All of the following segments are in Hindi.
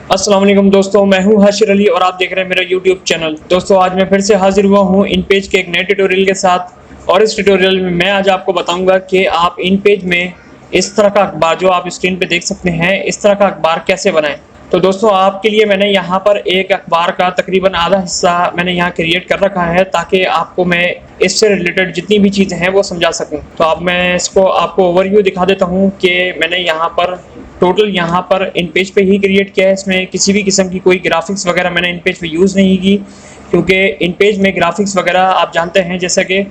अस्सलाम वालेकुम दोस्तों, मैं हूं हाशिर अली और आप देख रहे हैं मेरा यूट्यूब चैनल। दोस्तों आज मैं फिर से हाजिर हुआ हूं इन पेज के एक नए ट्यूटोरियल के साथ। और इस ट्यूटोरियल में मैं आज आपको बताऊंगा कि आप इन पेज में इस तरह का अखबार जो आप स्क्रीन पे देख सकते हैं, इस तरह का अखबार कैसे बनाएं। तो दोस्तों आपके लिए मैंने यहाँ पर एक अखबार का तकरीबन आधा हिस्सा मैंने यहाँ क्रिएट कर रखा है ताकि आपको मैं इससे रिलेटेड जितनी भी चीज़ें हैं वो समझा सकूं। तो अब मैं इसको आपको ओवरव्यू दिखा देता हूँ कि मैंने यहाँ पर टोटल यहाँ पर इन पेज पे ही क्रिएट किया है। इसमें किसी भी किस्म की कोई ग्राफिक्स वगैरह मैंने इन पेज पे यूज़ नहीं की, क्योंकि इन पेज में ग्राफिक्स वगैरह आप जानते हैं जैसा कि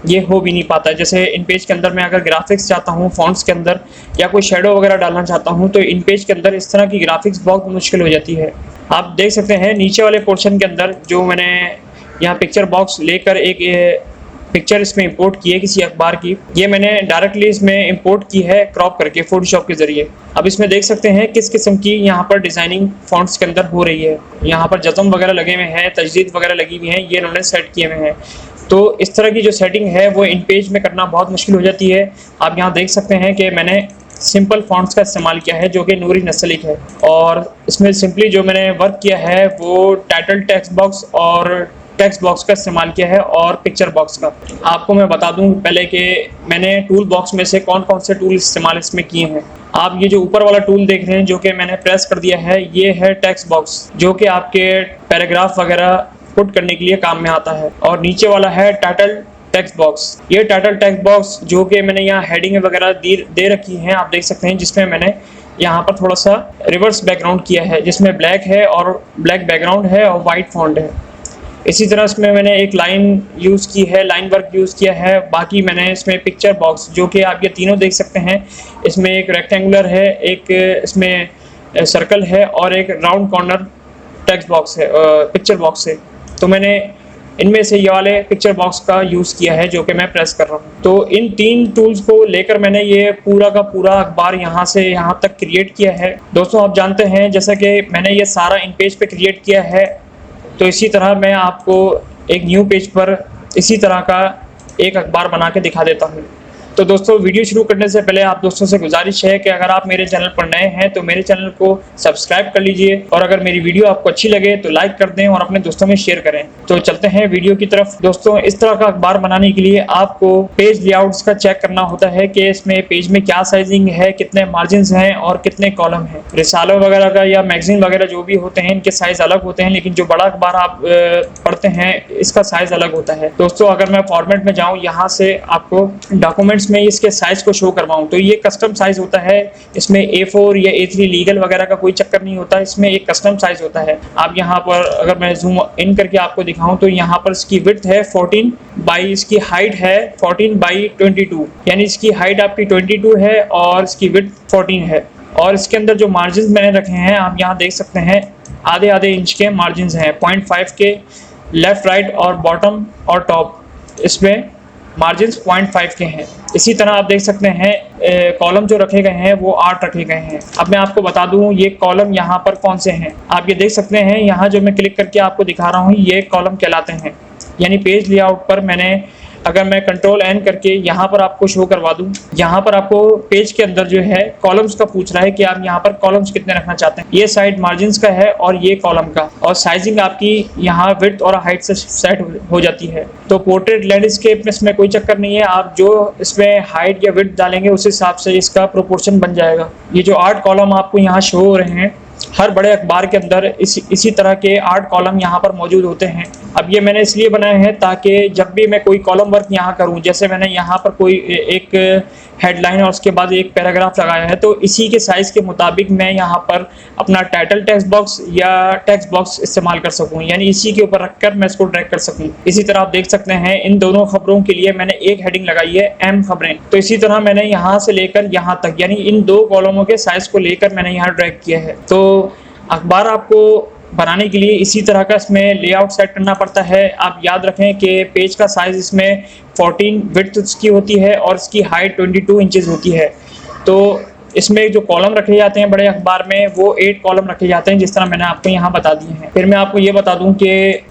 ये हो भी नहीं पाता है। जैसे इन पेज के अंदर मैं अगर ग्राफिक्स चाहता हूँ फॉन्ट्स के अंदर या कोई शेडो वगैरह डालना चाहता हूँ तो इन पेज के अंदर इस तरह की ग्राफिक्स बहुत मुश्किल हो जाती है। आप देख सकते हैं नीचे वाले पोर्शन के अंदर जो मैंने यहाँ पिक्चर बॉक्स लेकर एक पिक्चर इसमें इंपोर्ट की है किसी अखबार की, ये मैंने डायरेक्टली इसमें इंपोर्ट की है क्रॉप करके फोटोशॉप के जरिए। अब इसमें देख सकते हैं किस किस्म की यहाँ पर डिजाइनिंग फॉन्ट्स के अंदर हो रही है। यहाँ पर जज़म वगैरह लगे हुए हैं, तजदीद वगैरह लगी हुई हैं, ये इन्होंने सेट किए हुए हैं। तो इस तरह की जो सेटिंग है वो इन पेज में करना बहुत मुश्किल हो जाती है। आप यहाँ देख सकते हैं कि मैंने सिंपल फॉन्ट्स का इस्तेमाल किया है जो कि नूरी नस्लिक है, और इसमें सिंपली जो मैंने वर्क किया है वो टाइटल टेक्स्ट बॉक्स और टेक्स्ट बॉक्स का इस्तेमाल किया है और पिक्चर बॉक्स का। आपको मैं बता दूं पहले कि मैंने टूल बॉक्स में से कौन कौन से टूल इस्तेमाल इसमें किए हैं। आप ये जो ऊपर वाला टूल देख रहे हैं जो कि मैंने प्रेस कर दिया है, ये है टेक्स्ट बॉक्स जो कि आपके पैराग्राफ वगैरह पुट करने के लिए काम में आता है। और नीचे वाला है टाइटल टेक्स्ट बॉक्स। ये टाइटल टेक्स्ट बॉक्स जो कि मैंने यहाँ हेडिंग वगैरह दे रखी हैं, आप देख सकते हैं, जिसमें मैंने यहाँ पर थोड़ा सा रिवर्स बैकग्राउंड किया है जिसमें ब्लैक है और ब्लैक बैकग्राउंड है और वाइट फॉन्ट है। इसी तरह इसमें मैंने एक लाइन यूज़ की है, लाइन वर्क यूज़ किया है। बाकी मैंने इसमें पिक्चर बॉक्स जो कि आप ये तीनों देख सकते हैं, इसमें एक रेक्टेंगुलर है, एक इसमें सर्कल है और एक राउंड कॉर्नर टेक्स्ट बॉक्स है, पिक्चर बॉक्स है। तो मैंने इनमें से ये वाले पिक्चर बॉक्स का यूज़ किया है जो कि मैं प्रेस कर रहा हूँ। तो इन तीन टूल्स को लेकर मैंने ये पूरा का पूरा अखबार यहाँ से यहाँ तक क्रिएट किया है। दोस्तों आप जानते हैं जैसा कि मैंने ये सारा इन पेज पे क्रिएट किया है, तो इसी तरह मैं आपको एक न्यू पेज पर इसी तरह का एक अखबार बना के दिखा देता हूँ। तो दोस्तों वीडियो शुरू करने से पहले आप दोस्तों से गुजारिश है कि अगर आप मेरे चैनल पर नए हैं तो मेरे चैनल को सब्सक्राइब कर लीजिए, और अगर मेरी वीडियो आपको अच्छी लगे तो लाइक कर दें और अपने दोस्तों में शेयर करें। तो चलते हैं वीडियो की तरफ। दोस्तों इस तरह का अखबार बनाने के लिए आपको पेज लेआउट्स का चेक करना होता है कि इसमें पेज में क्या साइजिंग है, कितने मार्जिन हैं और कितने कॉलम हैं। रिसालों वगैरह का या मैगजीन वगैरह जो भी होते हैं इनके साइज अलग होते हैं, लेकिन जो बड़ा अखबार आप पढ़ते हैं इसका साइज अलग होता है। दोस्तों अगर मैं फॉर्मेट में जाऊँ, यहाँ से आपको डॉक्यूमेंट्स में इसके साइज को शो करवाऊं, तो ये कस्टम साइज होता है। इसमें A4 या A3 लीगल वगैरह का कोई चक्कर नहीं होता, इसमें एक कस्टम साइज होता है। आप यहाँ पर अगर मैं जूम इन करके आपको दिखाऊं तो यहाँ पर इसकी विड्थ है 14 बाई, इसकी हाइट है 14/22, यानी इसकी हाइट आपकी 22 है और इसकी विड्थ 14 है। और इसके अंदर जो मार्जिन मैंने रखे हैं आप यहाँ देख सकते हैं, आधे आधे इंच के मार्जिन हैं, 0.5 के लेफ्ट राइट और बॉटम और टॉप, इसमें मार्जिन 0.5 के हैं। इसी तरह आप देख सकते हैं कॉलम जो रखे गए हैं वो 8 रखे गए हैं। अब मैं आपको बता दूं ये कॉलम यहाँ पर कौन से हैं। आप ये देख सकते हैं, यहाँ जो मैं क्लिक करके आपको दिखा रहा हूँ ये कॉलम कहलाते हैं। यानी पेज लेआउट पर मैंने, अगर मैं कंट्रोल N करके यहाँ पर आपको शो करवा दूं, यहाँ पर आपको पेज के अंदर जो है कॉलम्स का पूछ रहा है कि आप यहाँ पर कॉलम्स कितने रखना चाहते हैं। ये साइड मार्जिन्स का है और ये कॉलम का, और साइजिंग आपकी यहाँ विड्थ और हाइट से सेट हो जाती है। तो पोर्ट्रेट लैंडस्केप में इसमें कोई चक्कर नहीं है, आप जो इसमें हाइट या विड्थ डालेंगे उस हिसाब से इसका प्रोपोर्शन बन जाएगा। ये जो 8 कॉलम आपको यहाँ शो हो रहे हैं, हर बड़े अखबार के अंदर इसी तरह के 8 कॉलम यहाँ पर मौजूद होते हैं। अब ये मैंने इसलिए बनाए हैं ताकि जब भी मैं कोई कॉलम वर्क यहाँ करूँ, जैसे मैंने यहाँ पर कोई एक हेडलाइन और उसके बाद एक पैराग्राफ लगाया है, तो इसी के साइज़ के मुताबिक मैं यहाँ पर अपना टाइटल टेक्स्ट बॉक्स या टेक्स्ट बॉक्स इस्तेमाल कर सकूँ, यानी इसी के ऊपर रखकर मैं इसको ड्रैग कर सकूँ। इसी तरह आप देख सकते हैं इन दोनों खबरों के लिए मैंने एक हेडिंग लगाई है M खबरें। तो इसी तरह मैंने यहाँ से लेकर यहाँ तक, यानी इन 2 कॉलमों के साइज को लेकर मैंने यहाँ ड्रैग किया है। तो अखबार आपको बनाने के लिए इसी तरह का इसमें लेआउट सेट करना पड़ता है। आप याद रखें कि पेज का साइज़ इसमें 14 विड्थ इसकी होती है और इसकी हाइट 22 इंचेस होती है। तो इसमें जो कॉलम रखे जाते हैं बड़े अखबार में वो 8 कॉलम रखे जाते हैं, जिस तरह मैंने आपको यहाँ बता दिए हैं। फिर मैं आपको ये बता दूं कि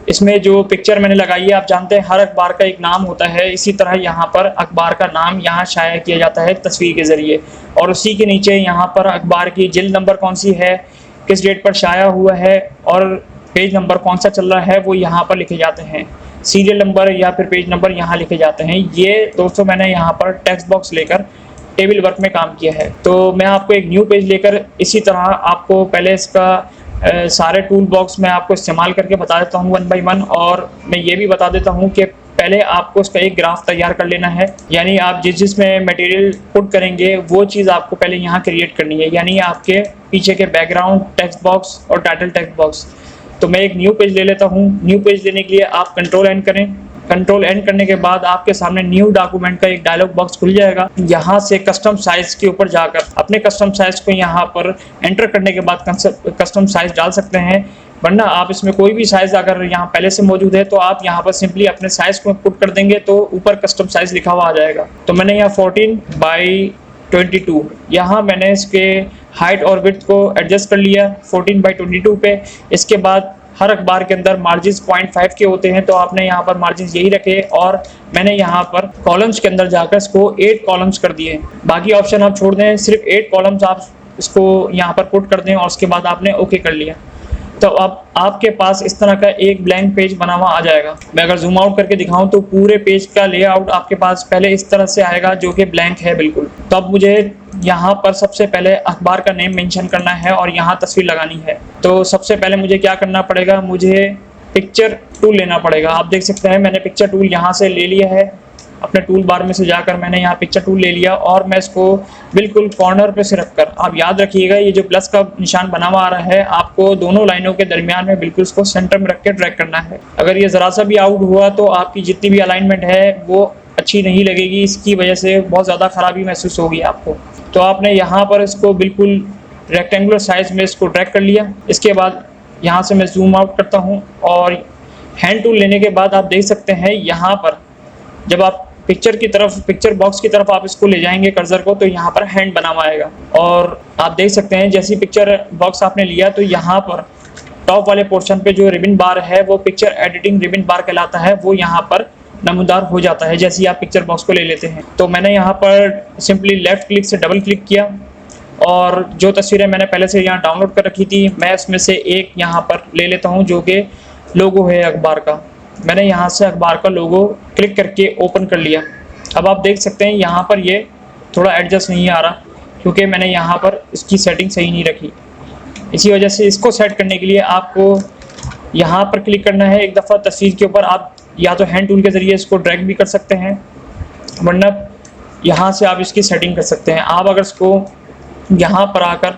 इसमें जो पिक्चर मैंने लगाई है, आप जानते हैं हर अखबार का एक नाम होता है, इसी तरह यहाँ पर अखबार का नाम यहाँ शाया किया जाता है तस्वीर के ज़रिए, और उसी के नीचे यहाँ पर अखबार की जिल्द नंबर कौन सी है, किस डेट पर शाया हुआ है और पेज नंबर कौन सा चल रहा है वो यहाँ पर लिखे जाते हैं। सीरियल नंबर या फिर पेज नंबर यहाँ लिखे जाते हैं। ये दोस्तों मैंने यहाँ पर टेक्स्ट बॉक्स लेकर टेबल वर्क में काम किया है। तो मैं आपको एक न्यू पेज लेकर इसी तरह आपको पहले इसका सारे टूल बॉक्स मैं आपको इस्तेमाल करके बता देता हूँ 1 बाय 1। और मैं ये भी बता देता हूँ कि पहले आपको उसका एक ग्राफ तैयार कर लेना है, यानी आप जिसमें मटेरियल पुट करेंगे वो चीज़ आपको पहले यहाँ क्रिएट करनी है, यानी आपके पीछे के बैकग्राउंड टेक्स्ट बॉक्स और टाइटल टेक्स्ट बॉक्स। तो मैं एक न्यू पेज ले लेता हूँ। न्यू पेज लेने के लिए आप कंट्रोल एन करें। कंट्रोल एन करने के बाद आपके सामने न्यू डॉक्यूमेंट का एक डायलॉग बॉक्स खुल जाएगा। यहाँ से कस्टम साइज के ऊपर जाकर अपने कस्टम साइज को यहाँ पर एंटर करने के बाद कस्टम साइज डाल सकते हैं, वरना आप इसमें कोई भी साइज अगर यहाँ पहले से मौजूद है तो आप यहाँ पर सिंपली अपने साइज को पुट कर देंगे तो ऊपर कस्टम साइज लिखा हुआ आ जाएगा। तो मैंने यहाँ 14/22 यहाँ मैंने इसके हाइट और विड्थ को एडजस्ट कर लिया 14/22 पे। इसके बाद हर अखबार के अंदर मार्जिन 0.5 के होते हैं, तो आपने यहाँ पर मार्जिन यही रखे और मैंने यहाँ पर कॉलम्स के अंदर जाकर इसको 8 कॉलम्स कर दिए। बाकी ऑप्शन आप छोड़ दें, सिर्फ 8 कॉलम्स आप इसको यहाँ पर पुट कर दें और उसके बाद आपने ओके कर लिया। तो अब आपके पास इस तरह का एक ब्लैंक पेज बना हुआ आ जाएगा। मैं अगर जूम आउट करके दिखाऊं तो पूरे पेज का लेआउट आपके पास पहले इस तरह से आएगा जो कि ब्लैंक है बिल्कुल। तो अब मुझे यहाँ पर सबसे पहले अखबार का नेम मेंशन करना है और यहाँ तस्वीर लगानी है। तो सबसे पहले मुझे क्या करना पड़ेगा, मुझे पिक्चर टूल लेना पड़ेगा। आप देख सकते हैं मैंने पिक्चर टूल यहाँ से ले लिया है, अपने टूल बार में से जाकर मैंने यहाँ पिक्चर टूल ले लिया और मैं इसको बिल्कुल कॉर्नर पे से रखकर, आप याद रखिएगा ये जो प्लस का निशान बना हुआ आ रहा है आपको दोनों लाइनों के दरमियान में बिल्कुल इसको सेंटर में रख के ड्रैग करना है। अगर ये ज़रा सा भी आउट हुआ तो आपकी जितनी भी अलाइनमेंट है वो अच्छी नहीं लगेगी, इसकी वजह से बहुत ज़्यादा ख़राबी महसूस होगी आपको। तो आपने यहाँ पर इसको बिल्कुल रेक्टेंगुलर साइज में इसको ड्रैग कर लिया। इसके बाद यहाँ से मैं जूम आउट करता हूँ और हैंड टूल लेने के बाद आप देख सकते हैं यहाँ पर जब आप पिक्चर की तरफ, पिक्चर बॉक्स की तरफ आप इसको ले जाएंगे कर्सर को, तो यहाँ पर हैंड बना हुआ आएगा। और आप देख सकते हैं जैसी पिक्चर बॉक्स आपने लिया तो यहाँ पर टॉप वाले पोर्शन पे जो रिबन बार है वो पिक्चर एडिटिंग रिबन बार कहलाता है, वो यहाँ पर नमूदार हो जाता है जैसे ही आप पिक्चर बॉक्स को ले लेते हैं। तो मैंने यहाँ पर सिंपली लेफ्ट क्लिक से डबल क्लिक किया और जो तस्वीरें मैंने पहले से यहाँ डाउनलोड कर रखी थी मैं इसमें से एक यहाँ पर ले लेता हूँ जो कि लोगो है अखबार का। मैंने यहाँ से अखबार का लोगो क्लिक करके ओपन कर लिया। अब आप देख सकते हैं यहाँ पर ये थोड़ा एडजस्ट नहीं आ रहा क्योंकि मैंने यहाँ पर इसकी सेटिंग सही नहीं रखी। इसी वजह से इसको सेट करने के लिए आपको यहाँ पर क्लिक करना है एक दफ़ा तस्वीर के ऊपर। आप या तो हैंड टूल के ज़रिए इसको ड्रैग भी कर सकते हैं, वरना यहाँ से आप इसकी सेटिंग कर सकते हैं। आप अगर इसको यहाँ पर आकर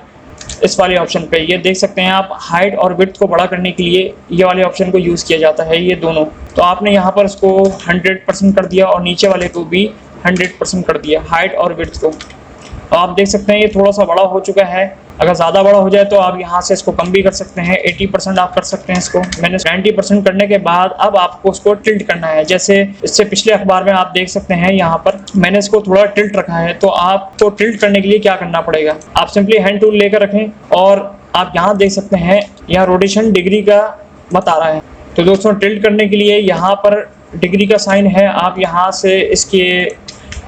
इस वाले ऑप्शन पे ये देख सकते हैं आप हाइट और विड्थ को बड़ा करने के लिए ये वाले ऑप्शन को यूज़ किया जाता है, ये दोनों। तो आपने यहाँ पर इसको 100% कर दिया और नीचे वाले को भी 100% कर दिया हाइट और विड्थ को। तो आप देख सकते हैं ये थोड़ा सा बड़ा हो चुका है। अगर ज़्यादा बड़ा हो जाए तो आप यहाँ से इसको कम भी कर सकते हैं, 80% आप कर सकते हैं इसको। मैंने 90% करने के बाद अब आपको इसको टिल्ट करना है। जैसे इससे पिछले अखबार में आप देख सकते हैं यहाँ पर मैंने इसको थोड़ा टिल्ट रखा है। तो आपको टिल्ट करने के लिए क्या करना पड़ेगा, आप सिंपली हैंड टूल लेकर रखें और आप यहाँ देख सकते हैं यहाँ रोटेशन डिग्री का बता रहा है। तो दोस्तों टिल्ट करने के लिए यहाँ पर डिग्री का साइन है, आप यहाँ से इसके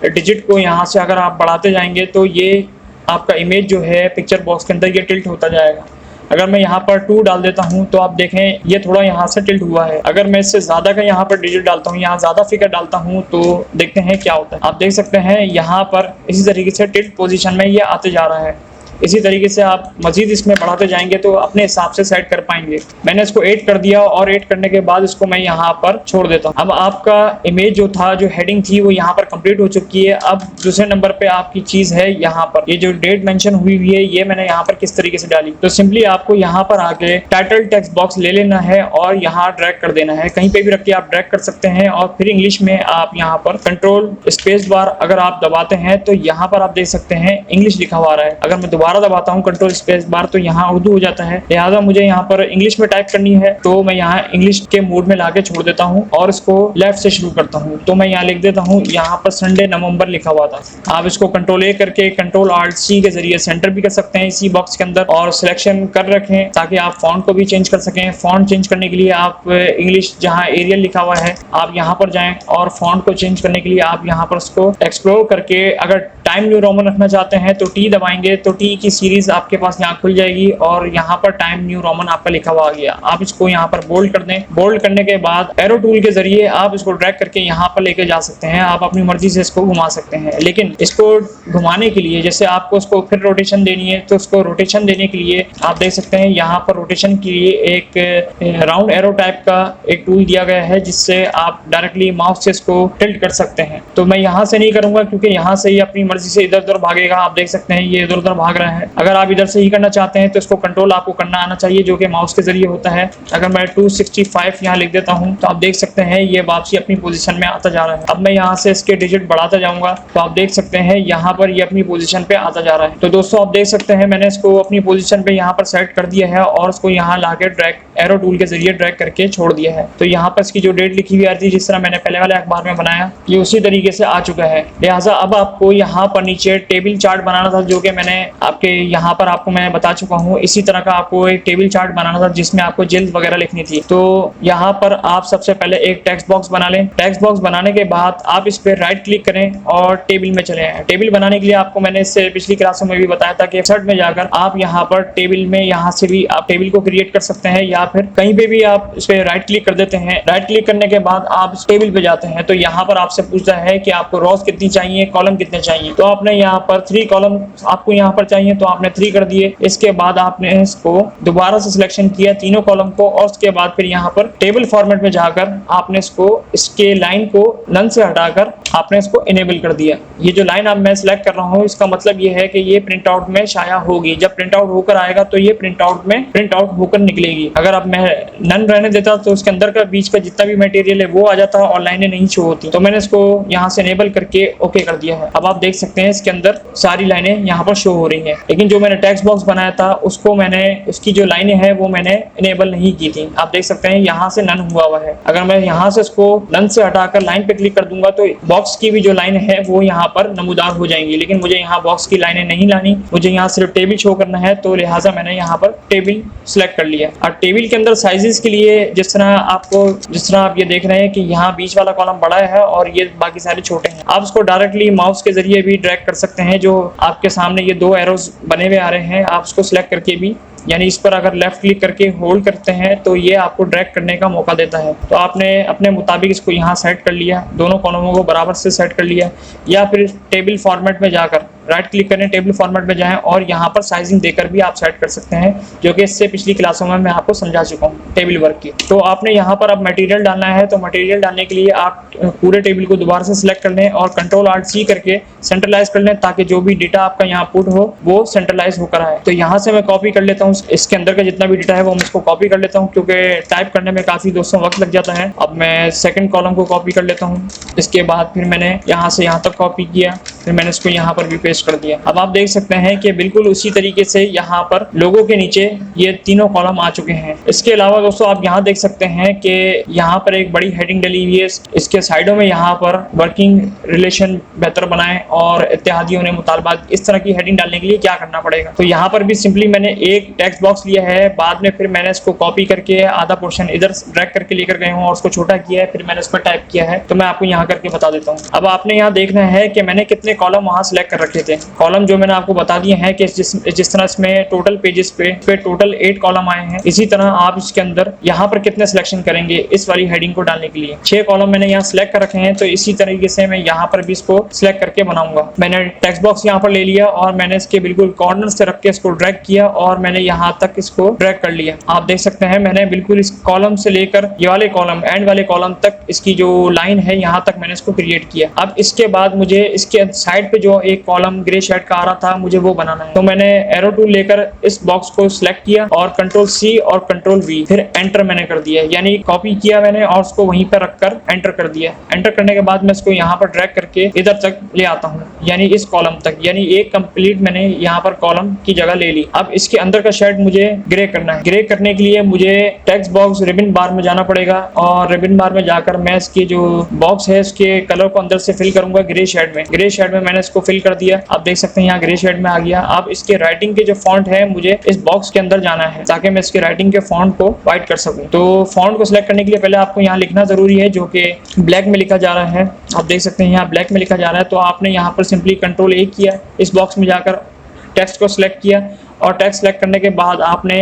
डिजिट को यहाँ से अगर आप बढ़ाते जाएंगे तो ये आपका इमेज जो है पिक्चर बॉक्स के अंदर ये टिल्ट होता जाएगा। अगर मैं यहाँ पर 2 डाल देता हूँ तो आप देखें ये थोड़ा यहाँ से टिल्ट हुआ है। अगर मैं इससे ज़्यादा का यहाँ पर डिजिट डालता हूँ, यहाँ ज़्यादा फिगर डालता हूँ तो देखते हैं क्या होता है। आप देख सकते हैं यहाँ पर इसी तरीके से टिल्ट पोजीशन में ये आते जा रहा है। इसी तरीके से आप मजीद इसमें बढ़ाते जाएंगे तो अपने हिसाब से सेट कर पाएंगे। मैंने इसको 8 कर दिया और 8 करने के बाद इसको मैं यहाँ पर छोड़ देता हूँ। अब आपका इमेज जो था, जो हेडिंग थी वो यहाँ पर कंप्लीट हो चुकी है। अब दूसरे नंबर पे आपकी चीज़ है यहाँ पर ये जो डेट मेंशन हुई हुई है ये मैंने यहाँ पर किस तरीके से डाली। तो सिंपली आपको यहाँ पर आके टाइटल टेक्स्ट बॉक्स ले लेना है और यहाँ ड्रैग कर देना है, कहीं पे भी रख के आप ड्रैग कर सकते हैं। और फिर इंग्लिश में आप यहाँ पर कंट्रोल स्पेस बार अगर आप दबाते हैं तो यहाँ पर आप देख सकते हैं इंग्लिश लिखा हुआ आ रहा है। अगर मैं दोबारा दबाता हूँ कंट्रोल स्पेस बार तो यहाँ उर्दू हो जाता है, लिहाजा मुझे यहाँ पर इंग्लिश में टाइप करनी है तो मैं यहाँ इंग्लिश के मोड में लाके छोड़ देता हूँ और इसको लेफ्ट से शुरू करता हूँ। तो मैं यहाँ लिख देता हूँ, यहाँ पर संडे नवंबर लिखा हुआ था। आप इसको कंट्रोल ए करके कंट्रोल आल्ट सी के जरिए सेंटर भी कर सकते हैं इसी बॉक्स के अंदर और सिलेक्शन कर रखें ताकि आप फॉन्ट को भी चेंज कर सकें। फॉन्ट चेंज करने के लिए आप इंग्लिश जहाँ एरियल लिखा हुआ है आप यहाँ पर जाएं और फॉन्ट को चेंज करने के लिए आप यहाँ पर उसको एक्सप्लोर करके अगर टाइम न्यू रोमन रखना चाहते हैं तो टी दबाएंगे तो टी की सीरीज आपके पास यहाँ खुल जाएगी और यहाँ पर टाइम न्यू रोमन आपका लिखा हुआ आ गया। आप इसको यहाँ पर बोल्ड कर दें। बोल्ड करने के बाद एरो टूल के जरिए आप इसको ड्रैग करके यहाँ पर लेके जा सकते हैं। आप अपनी मर्जी से इसको घुमा सकते हैं, लेकिन इसको घुमाने के लिए जैसे आपको उसको फिर रोटेशन देनी है, तो उसको रोटेशन देने के लिए आप देख सकते हैं यहाँ पर रोटेशन के लिए एक राउंड एरो टाइप का एक टूल दिया गया है, जिससे आप डायरेक्टली माउस से इसको टिल्ट कर सकते हैं। तो मैं यहाँ से नहीं करूंगा क्योंकि यहाँ से ही अपनी मर्जी से इधर उधर भागेगा। आप देख सकते हैं ये इधर उधर भाग रहा है। अगर आप इधर से ही करना चाहते हैं तो इसको कंट्रोल आपको करना आना चाहिए, जो कि माउस के जरिए होता है। अगर मैं 265 यहाँ लिख देता हूँ तो आप देख सकते हैं ये वापसी अपनी पोजीशन में आता जा रहा है। अब मैं यहाँ से इसके डिजिट बढ़ाता जाऊंगा तो आप देख सकते हैं यहाँ पर ये अपनी पोजीशन पे आता जा रहा है। तो दोस्तों आप देख सकते हैं मैंने इसको अपनी पोजीशन पे यहाँ पर सेट कर दिया है और उसको यहाँ लाके ड्रैग एरो टूल के जरिए ड्रैग करके छोड़ दिया है। तो यहाँ पर इसकी जो डेट लिखी हुई आ रही थी, जिस तरह मैंने पहले वाले अखबार में बनाया, ये उसी तरीके से आ चुका है। लिहाजा अब आपको यहाँ पर नीचे टेबल चार्ट बनाना था, जो कि मैंने आपके यहाँ पर आपको मैं बता चुका हूँ। इसी तरह का आपको एक टेबल चार्ट बनाना था जिसमें आपको जिल्द वगैरह लिखनी थी। तो यहाँ पर आप सबसे पहले एक टेक्स्ट बॉक्स बना लें। टेक्स्ट बॉक्स बनाने के बाद आप इस पर राइट क्लिक करें और टेबल में चले आए। टेबल बनाने के लिए आपको मैंने इससे पिछली क्लासों में भी बताया था कि सर्च में जाकर आप यहाँ पर टेबल में यहाँ से भी आप टेबल को क्रिएट कर सकते हैं, या फिर कहीं पे भी आप इस पर राइट क्लिक कर देते हैं। राइट क्लिक करने के बाद आप इस टेबल पे जाते हैं तो यहाँ पर आपसे पूछता है कि आपको रोज कितनी चाहिए, कॉलम कितने चाहिए। तो आपने यहाँ पर 3 कॉलम आपको यहाँ पर चाहिए तो आपने 3 कर दिए। इसके बाद आपने इसको दोबारा से सिलेक्शन किया तीनों कॉलम को, और उसके बाद फिर यहाँ पर टेबल फॉर्मेट में जाकर आपने इसको इसके लाइन को नन से हटाकर आपने इसको इनेबल कर दिया। ये जो लाइन अब मैं सिलेक्ट कर रहा हूँ इसका मतलब ये है कि ये प्रिंट आउट में शाया होगी। जब प्रिंट आउट होकर आएगा तो ये प्रिंट आउट में प्रिंट आउट होकर निकलेगी। अगर आप मैं नन रहने देता तो उसके अंदर का बीच का जितना भी मटेरियल है वो आ जाता और लाइनें नहीं शो होती। तो मैंने इसको यहाँ से इनेबल करके ओके कर दिया है। अब आप देख सकते हैं इसके अंदर सारी लाइनें यहाँ पर शो हो रही हैं, लेकिन जो मैंने टेक्स्ट बॉक्स बनाया था उसको मैंने उसकी जो लाइनें हैं वो मैंने इनेबल नहीं की थी। आप देख सकते हैं यहाँ से नन हुआ है। अगर मैं यहाँ से इसको नन से हटाकर लाइन पे क्लिक कर दूंगा तो बॉक्स की भी जो लाइन है वो यहाँ पर नमूदार हो जाएंगी, लेकिन मुझे यहाँ बॉक्स की लाइनें नहीं लानी, मुझे यहाँ सिर्फ टेबल शो करना है। तो लिहाजा मैंने यहाँ पर टेबल सिलेक्ट कर लिया। और टेबल के अंदर साइजेस के लिए जिस तरह आप ये देख रहे हैं कि यहाँ बीच वाला कॉलम बड़ा है और ये बाकी सारे छोटे हैं। आप इसको डायरेक्टली माउस के जरिए भी ड्रैग कर सकते हैं। जो आपके सामने ये 2 एरोज बने हुए आ रहे हैं, आप उसको सिलेक्ट करके भी, यानी इस पर अगर लेफ्ट क्लिक करके होल्ड करते हैं तो ये आपको ड्रैग करने का मौका देता है। तो आपने अपने मुताबिक इसको यहाँ सेट कर लिया, दोनों कॉलमों को बराबर से सेट कर लिया, या फिर टेबल फॉर्मेट में जाकर राइट क्लिक करें, टेबल फॉर्मेट में जाएं और यहाँ पर साइजिंग देकर भी आप सेट कर सकते हैं, जो कि इससे पिछली क्लासों में मैं आपको समझा चुका हूँ टेबल वर्क की। तो आपने यहाँ पर अब मटेरियल डालना है। तो मटेरियल डालने के लिए आप पूरे टेबल को दोबारा से सिलेक्ट कर लें और Ctrl+Alt+C करके सेंट्रलाइज कर लें, ताकि जो भी डेटा आपका यहाँ पुट हो वो सेंट्रलाइज होकर आए। तो यहाँ से मैं कॉपी कर लेता हूँ इसके अंदर का जितना भी डेटा है वो मैं इसको कॉपी कर लेता हूँ, क्योंकि टाइप करने में काफी दोस्तों वक्त लग जाता है। अब मैं सेकंड कॉलम को कॉपी कर लेता हूँ। इसके बाद फिर मैंने यहाँ से यहाँ तक कॉपी किया, फिर मैंने इसको यहाँ पर भी पेस्ट कर दिया। अब आप देख सकते हैं कि बिल्कुल उसी तरीके से यहाँ पर लोगों के नीचे ये तीनों कॉलम आ चुके हैं। इसके अलावा दोस्तों आप यहाँ देख सकते हैं कि यहाँ पर एक बड़ी हेडिंग डली हुई है। इसके साइडों में यहाँ पर वर्किंग रिलेशन बेहतर बनाएं और इत्तेहादियों ने मुतालबात, इस तरह की हेडिंग डालने के लिए क्या करना पड़ेगा। तो यहाँ पर भी सिंपली मैंने एक टेक्स्ट बॉक्स लिया है, बाद में फिर मैंने इसको कॉपी करके आधा पोर्शन इधर ड्रैग करके लेकर गए हूँ और उसको छोटा किया है, फिर मैंने इस पर टाइप किया है। तो मैं आपको यहाँ करके बता देता हूँ। अब आपने यहाँ देखना है कि मैंने कितने कॉलम वहाँ सिलेक्ट कर रखे थे। कॉलम जो मैंने आपको बता दिए हैं कि जिस तरह इसमें टोटल पेजेस पे टोटल 8 कॉलम आए हैं, इसी तरह आप इसके अंदर यहाँ पर कितने सिलेक्शन करेंगे इस वाली हेडिंग को डालने के लिए। 6 कॉलम मैंने यहाँ सिलेक्ट कर रखे हैं, तो इसी तरीके से मैं यहाँ पर भी इसको सिलेक्ट करके बनाऊंगा। मैंने टेक्स्ट बॉक्स यहाँ पर ले लिया और मैंने इसके बिल्कुल कॉर्नर से रख के इसको ड्रैग किया और मैंने यहाँ तक इसको ड्रैग कर लिया। आप देख सकते हैं मैंने बिल्कुल इस कॉलम से लेकर ये वाले कॉलम एंड वाले कॉलम तक इसकी जो लाइन है यहाँ तक मैंने इसको क्रिएट किया। अब इसके बाद मुझे इसके साइड पे जो एक कॉलम ग्रे शेड का आ रहा था मुझे वो बनाना है। तो मैंने एरो टूल लेकर इस बॉक्स को सिलेक्ट किया और Ctrl+C और Ctrl+V, फिर एंटर मैंने कर दिया, यानी कॉपी किया मैंने और उसको वहीं पर रखकर एंटर कर दिया। एंटर करने के बाद मैं इसको यहाँ पर ड्रैग करके इधर तक ले आता हूँ, यानी इस कॉलम तक, यानी एक कंप्लीट मैंने यहाँ पर कॉलम की जगह ले ली। अब इसके अंदर का शेड मुझे ग्रे करना है। ग्रे करने के लिए मुझे टेक्स्ट बॉक्स रिबन बार में जाना पड़ेगा और रिबन बार में जाकर मैं इसकी जो बॉक्स है उसके कलर को अंदर से फिल करूंगा ग्रे शेड में। ग्रे शेड में मैंने इसको फिल कर दिया। आप देख सकते हैं यहाँ ग्रे शेड में आ गया। अब इसके राइटिंग के जो फॉन्ट है मुझे इस बॉक्स के अंदर जाना है ताकि मैं इसके राइटिंग के फॉन्ट को व्हाइट कर सकूं। तो फॉन्ट को सिलेक्ट करने के लिए पहले आपको यहाँ लिखना जरूरी है, जो कि ब्लैक में लिखा जा रहा है। आप देख सकते हैं यहाँ ब्लैक में लिखा जा रहा है। तो आपने यहाँ पर सिंपली Ctrl+A किया, इस बॉक्स में जाकर टेक्स्ट को सिलेक्ट किया और टेक्स्ट सिलेक्ट करने के बाद आपने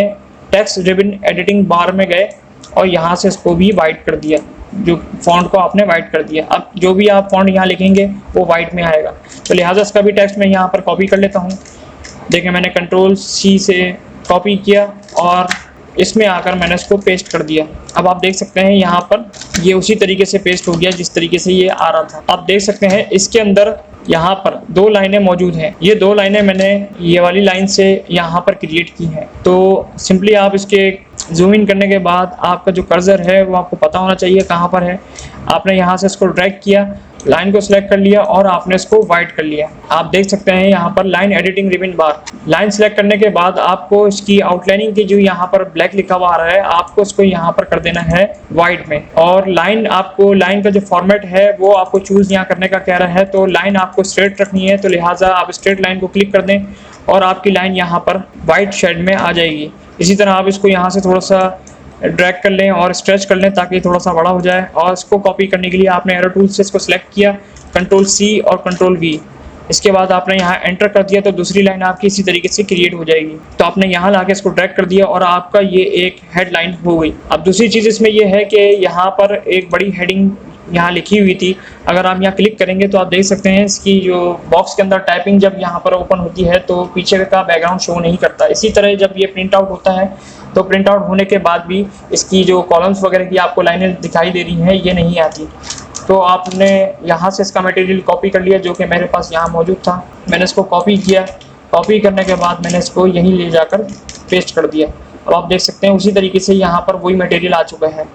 टेक्स्ट रिबन एडिटिंग बार में गए और यहाँ से इसको भी वाइट कर दिया, जो फॉन्ट को आपने वाइट कर दिया। अब जो भी आप फॉन्ट यहाँ लिखेंगे वो वाइट में आएगा, तो लिहाजा इसका भी टेक्स्ट मैं यहाँ पर कॉपी कर लेता हूँ। देखिए मैंने Ctrl+C से कॉपी किया और इसमें आकर मैंने इसको पेस्ट कर दिया। अब आप देख सकते हैं यहाँ पर ये उसी तरीके से पेस्ट हो गया जिस तरीके से ये आ रहा था। आप देख सकते हैं इसके अंदर यहाँ पर 2 लाइनें मौजूद हैं। ये 2 लाइनें मैंने ये वाली लाइन से यहाँ पर क्रिएट की हैं। तो सिंपली आप इसके जूम इन करने के बाद आपका जो कर्सर है वो आपको पता होना चाहिए कहाँ पर है। आपने यहाँ से इसको ड्रैग किया, लाइन को सिलेक्ट कर लिया और आपने इसको वाइट कर लिया। आप देख सकते हैं यहाँ पर लाइन एडिटिंग रिबन बार। लाइन सिलेक्ट करने के बाद आपको इसकी आउटलाइनिंग की जो यहाँ पर ब्लैक लिखा हुआ आ रहा है, आपको इसको यहाँ पर कर देना है वाइट में। और लाइन का जो फॉर्मेट है वो आपको चूज यहाँ करने का कह रहा है। तो लाइन आपको स्ट्रेट रखनी है, तो लिहाजा आप स्ट्रेट लाइन को क्लिक कर दें और आपकी लाइन यहाँ पर वाइट शेड में आ जाएगी। इसी तरह आप इसको यहाँ से थोड़ा सा ड्रैग कर लें और स्ट्रेच कर लें ताकि थोड़ा सा बड़ा हो जाए। और इसको कॉपी करने के लिए आपने एरो टूल से इसको सिलेक्ट किया, Ctrl+C और Ctrl+V। इसके बाद आपने यहाँ एंटर कर दिया तो दूसरी लाइन आपकी इसी तरीके से क्रिएट हो जाएगी। तो आपने यहाँ लाके इसको ड्रैग कर दिया और आपका ये एक हेडलाइन हो गई। अब दूसरी चीज़ इसमें यह है कि यहाँ पर एक बड़ी हेडिंग यहाँ लिखी हुई थी। अगर आप यहाँ क्लिक करेंगे तो आप देख सकते हैं इसकी जो बॉक्स के अंदर टाइपिंग जब यहाँ पर ओपन होती है तो पीछे का बैकग्राउंड शो नहीं करता। इसी तरह जब ये प्रिंट आउट होता है तो प्रिंट आउट होने के बाद भी इसकी जो कॉलम्स वगैरह की आपको लाइनें दिखाई दे रही हैं ये नहीं आती। तो आपने यहाँ से इसका मटेरियल कॉपी कर लिया जो कि मेरे पास यहाँ मौजूद था। मैंने इसको कॉपी किया, कॉपी करने के बाद मैंने इसको यहीं ले जाकर पेस्ट कर दिया। अब आप देख सकते हैं उसी तरीके से यहाँ पर वही मटेरियल आ चुका है।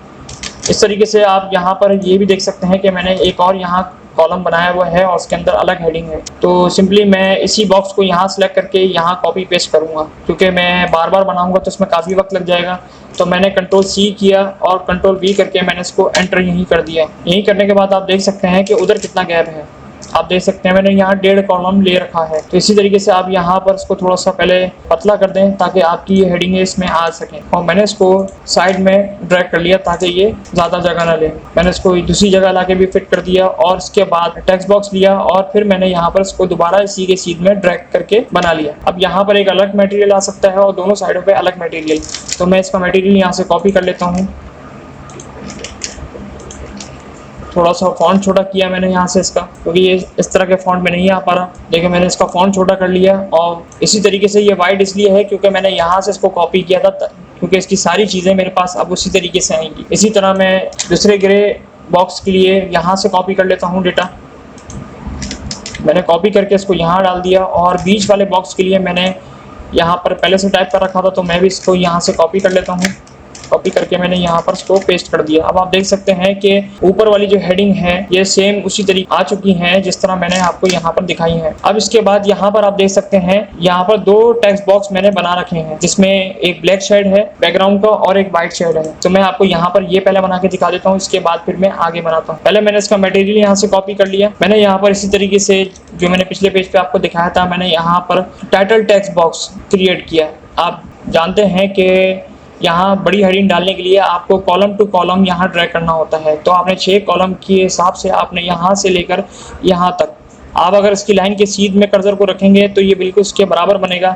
इस तरीके से आप यहाँ पर ये भी देख सकते हैं कि मैंने एक और यहाँ कॉलम बनाया हुआ है और उसके अंदर अलग हेडिंग है। तो सिंपली मैं इसी बॉक्स को यहाँ सेलेक्ट करके यहाँ कॉपी पेस्ट करूँगा, क्योंकि मैं बार बार बनाऊँगा तो इसमें काफ़ी वक्त लग जाएगा। तो मैंने Ctrl+C किया और Ctrl+V करके मैंने इसको एंटर यहीं कर दिया। यहीं करने के बाद आप देख सकते हैं कि उधर कितना गैप है। आप देख सकते हैं मैंने यहाँ 1.5 कॉलम ले रखा है। तो इसी तरीके से आप यहाँ पर इसको थोड़ा सा पहले पतला कर दें ताकि आपकी ये हेडिंग इसमें आ सकें। और मैंने इसको साइड में ड्रैग कर लिया ताकि ये ज़्यादा जगह ना ले। मैंने इसको दूसरी जगह लाके भी फिट कर दिया और इसके बाद टेक्स्ट बॉक्स लिया और फिर मैंने यहाँ पर इसको दोबारा इसी के सीध में ड्रैग करके बना लिया। अब यहाँ पर एक अलग मटेरियल आ सकता है और दोनों साइडों पर अलग मटेरियल। तो मैं इसका मटेरियल यहाँ से कॉपी कर लेता हूँ। थोड़ा सा फॉन्ट छोटा किया मैंने यहाँ से इसका, क्योंकि ये इस तरह के फॉन्ट में नहीं आ पा रहा। देखिए मैंने इसका फॉन्ट छोटा कर लिया और इसी तरीके से ये वाइट इसलिए है क्योंकि मैंने यहाँ से इसको कॉपी किया था, क्योंकि इसकी सारी चीज़ें मेरे पास अब उसी तरीके से आएंगी। इसी तरह मैं दूसरे ग्रे बॉक्स के लिए यहाँ से कॉपी कर लेता हूँ डेटा। मैंने कॉपी करके इसको यहाँ डाल दिया और बीच वाले बॉक्स के लिए मैंने यहाँ पर पहले से टाइप कर रखा था, तो मैं भी इसको यहाँ से कॉपी कर लेता हूँ। कॉपी करके मैंने यहाँ पर इसको पेस्ट कर दिया। अब आप देख सकते हैं कि ऊपर वाली जो हेडिंग है ये सेम उसी तरीके आ चुकी हैं जिस तरह मैंने आपको यहाँ पर दिखाई है। अब इसके बाद यहाँ पर आप देख सकते हैं यहाँ पर 2 टेक्स्ट बॉक्स मैंने बना रखे हैं, जिसमें एक ब्लैक शेड है बैकग्राउंड का और एक व्हाइट शेड है। तो मैं आपको यहाँ पर ये पहले बना के दिखा देता हूँ, इसके बाद फिर मैं आगे बनाता हूँ। पहले मैंने इसका मटेरियल यहाँ से कॉपी कर लिया। मैंने यहाँ पर इसी तरीके से जो मैंने पिछले पेज पे आपको दिखाया था, मैंने यहाँ पर टाइटल टेक्स्ट बॉक्स क्रिएट किया। आप जानते हैं कि यहाँ बड़ी हेडिंग डालने के लिए आपको कॉलम टू कॉलम यहाँ ड्रैग करना होता है। तो आपने 6 कॉलम के हिसाब से आपने यहाँ से लेकर यहाँ तक, आप अगर इसकी लाइन के सीध में कर्सर को रखेंगे तो ये बिल्कुल उसके बराबर बनेगा।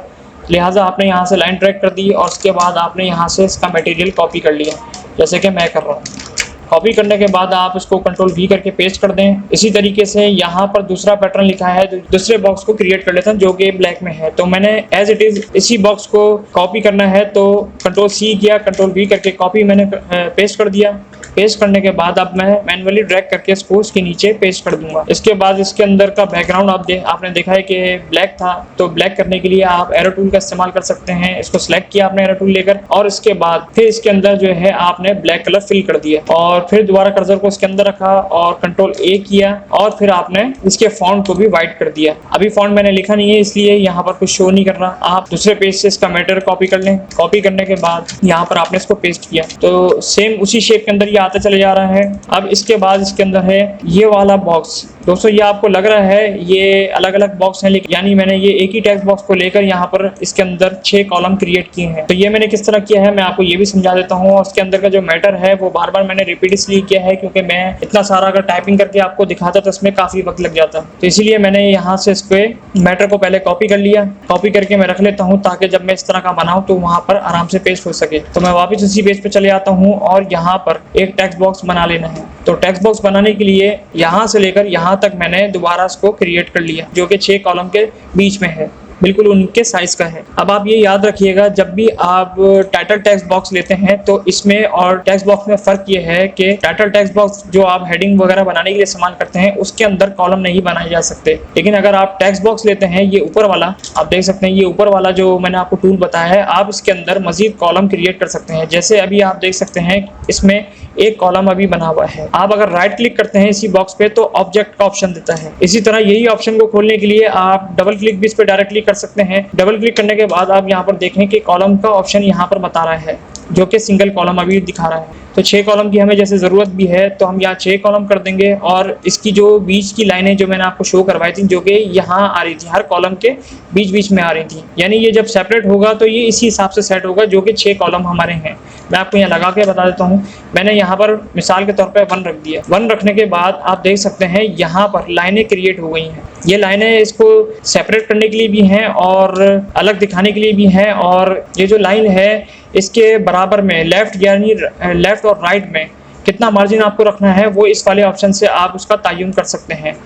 लिहाजा आपने यहाँ से लाइन ड्रैग कर दी और उसके बाद आपने यहाँ से इसका मटेरियल कॉपी कर लिया, जैसे कि मैं कर रहा हूँ। कॉपी करने के बाद आप इसको Ctrl+V करके पेस्ट कर दें। इसी तरीके से यहाँ पर दूसरा पैटर्न लिखा है, दूसरे बॉक्स को क्रिएट कर लेता हूँ जो कि ब्लैक में है। तो मैंने एज इट इज इसी बॉक्स को कॉपी करना है, तो Ctrl+C किया, Ctrl+V करके कॉपी मैंने पेस्ट कर दिया। पेस्ट करने के बाद अब मैं मैन्युअली ड्रैग करके इसको इसके नीचे पेस्ट कर दूंगा। इसके बाद इसके अंदर का बैकग्राउंड आपने देखा है कि ब्लैक था, तो ब्लैक करने के लिए आप एरो टूल का इस्तेमाल कर सकते हैं। इसको सिलेक्ट किया आपने एरो टूल लेकर और इसके बाद फिर इसके अंदर जो है आपने ब्लैक कलर फिल कर दिया और फिर दोबारा कर्सर को इसके अंदर रखा और Ctrl+A किया और फिर आपने इसके फॉन्ट को भी व्हाइट कर दिया। अभी फॉन्ट मैंने लिखा नहीं है इसलिए यहाँ पर कुछ शो नहीं कर रहा। आप दूसरे पेज से इसका मैटर कॉपी कर लें। कॉपी करने के बाद यहाँ पर आपने इसको पेस्ट किया, तो सेम उसी शेप के अंदर ही आते चले जा रहा है। अब इसके बाद इसके अंदर है ये वाला बॉक्स। दोस्तों ये आपको लग रहा है ये अलग अलग बॉक्स हैं, लेकिन यानी मैंने ये एक ही टेक्स्ट बॉक्स को लेकर यहाँ पर इसके अंदर 6 कॉलम क्रिएट किए हैं। तो ये मैंने किस तरह किया है मैं आपको ये भी समझा देता हूँ। और उसके अंदर का जो मैटर है वो बार बार मैंने रिपीट इसलिए किया है क्योंकि मैं इतना सारा अगर टाइपिंग करके आपको दिखाता तो इसमें काफी वक्त लग जाता। तो इसीलिए मैंने यहाँ से इसके मैटर को पहले कॉपी कर लिया, कॉपी करके मैं रख लेता हूँ ताकि जब मैं इस तरह का बनाऊँ तो वहाँ पर आराम से पेस्ट हो सके। तो मैं वापस उसी पेज पे चले आता हूँ और यहाँ पर एक टेक्स्ट बॉक्स बना लेना है। तो टेक्स्ट बॉक्स बनाने के लिए यहाँ से लेकर यहाँ तक मैंने दोबारा इसको क्रिएट कर लिया, जो कि 6 कॉलम के बीच में है, बिल्कुल उनके साइज का है। अब आप ये याद रखिएगा जब भी आप टाइटल टेक्स्ट बॉक्स लेते हैं तो इसमें और टेक्स्ट बॉक्स में फ़र्क ये है कि टाइटल टेक्स्ट बॉक्स जो आप हेडिंग वगैरह बनाने के लिए इस्तेमाल करते हैं उसके अंदर कॉलम नहीं बनाए जा सकते। लेकिन अगर आप टेक्स्ट बॉक्स लेते हैं ये ऊपर वाला, आप देख सकते हैं ये ऊपर वाला जो मैंने आपको टूल बताया है, आप इसके अंदर मजीद कॉलम क्रिएट कर सकते हैं। जैसे अभी आप देख सकते हैं इसमें एक कॉलम अभी बना हुआ है। आप अगर राइट क्लिक करते हैं इसी बॉक्स पे तो ऑब्जेक्ट का ऑप्शन देता है। इसी तरह यही ऑप्शन को खोलने के लिए आप डबल क्लिक भी इस पे डायरेक्टली कर सकते हैं। डबल क्लिक करने के बाद आप यहाँ पर देखें कि कॉलम का ऑप्शन यहाँ पर बता रहा है, जो कि सिंगल कॉलम अभी दिखा रहा है। तो 6 कॉलम की हमें जैसे ज़रूरत भी है तो हम यहाँ 6 कॉलम कर देंगे। और इसकी जो बीच की लाइनें जो मैंने आपको शो करवाई थी, जो कि यहाँ आ रही थी, हर कॉलम के बीच बीच में आ रही थी, यानी ये जब सेपरेट होगा तो ये इसी हिसाब से सेट होगा, जो कि 6 कॉलम हमारे हैं। मैं आपको यहाँ लगा के बता देता हूँ। मैंने यहाँ पर मिसाल के तौर पर 1 रख दिया। 1 रखने के बाद आप देख सकते हैं यहाँ पर लाइनें क्रिएट हो गई हैं। ये लाइनें इसको सेपरेट करने के लिए भी हैं और अलग दिखाने के लिए भी हैं। और ये जो लाइन है इसके बराबर में लेफ्ट यानी लेफ्ट और राइट में कितना मार्जिन आपको रखना है वो इस वाले ऑप्शन से आप उसका तयन कर सकते हैं।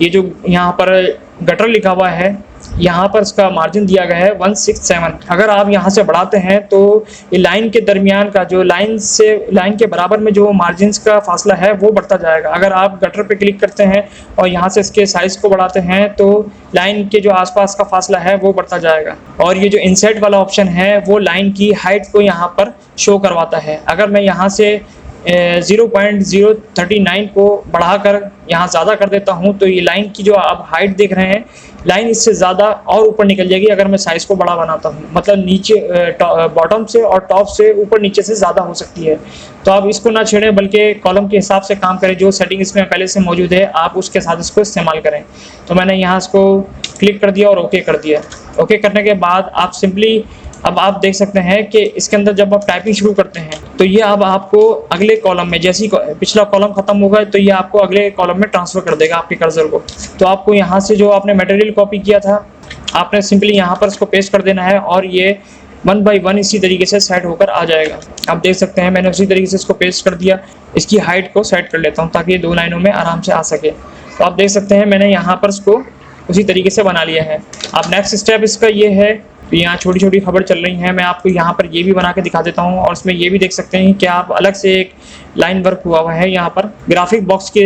ये जो यहाँ पर गटर लिखा हुआ है यहाँ पर इसका मार्जिन दिया गया है 167। अगर आप यहाँ से बढ़ाते हैं तो ये लाइन के दरमियान का जो लाइन के बराबर में जो मार्जिन का फासला है वो बढ़ता जाएगा। अगर आप गटर पे क्लिक करते हैं और यहाँ से इसके साइज को बढ़ाते हैं तो लाइन के जो आसपास का फासला है वो बढ़ता जाएगा। और ये जो इंसर्ट वाला ऑप्शन है वो लाइन की हाइट को यहाँ पर शो करवाता है। अगर मैं यहाँ से 0.039 को बढ़ाकर यहाँ ज़्यादा कर देता हूँ तो ये लाइन की जो आप हाइट देख रहे हैं, लाइन इससे ज़्यादा और ऊपर निकल जाएगी अगर मैं साइज़ को बड़ा बनाता हूँ। मतलब नीचे बॉटम से और टॉप से ऊपर नीचे से ज़्यादा हो सकती है। तो आप इसको ना छेड़ें बल्कि कॉलम के हिसाब से काम करें। जो सेटिंग इसमें पहले से मौजूद है आप उसके साथ इसको इस्तेमाल करें। तो मैंने यहाँ इसको क्लिक कर दिया और ओके कर दिया। ओके करने के बाद आप सिंपली अब आप देख सकते हैं कि इसके अंदर जब आप टाइपिंग शुरू करते हैं तो ये अब आपको अगले कॉलम में, जैसे ही पिछला कॉलम खत्म होगा तो ये आपको अगले कॉलम में ट्रांसफ़र कर देगा आपके कर्सर को। तो आपको यहाँ से जो आपने मटेरियल कॉपी किया था आपने सिंपली यहाँ पर इसको पेस्ट कर देना है और ये 1 बाय 1 इसी तरीके से सेट होकर आ जाएगा। आप देख सकते हैं मैंने उसी तरीके से इसको पेस्ट कर दिया। इसकी हाइट को सेट कर लेता हूँ ताकि ये 2 लाइनों में आराम से आ सके। तो आप देख सकते हैं मैंने यहाँ पर इसको उसी तरीके से बना लिया है। अब नेक्स्ट स्टेप इसका ये है, तो यहाँ छोटी छोटी खबर चल रही हैं, मैं आपको यहाँ पर ये भी बना के दिखा देता हूँ। और इसमें ये भी देख सकते हैं कि आप अलग से एक लाइन वर्क हुआ हुआ है। यहाँ पर ग्राफिक बॉक्स के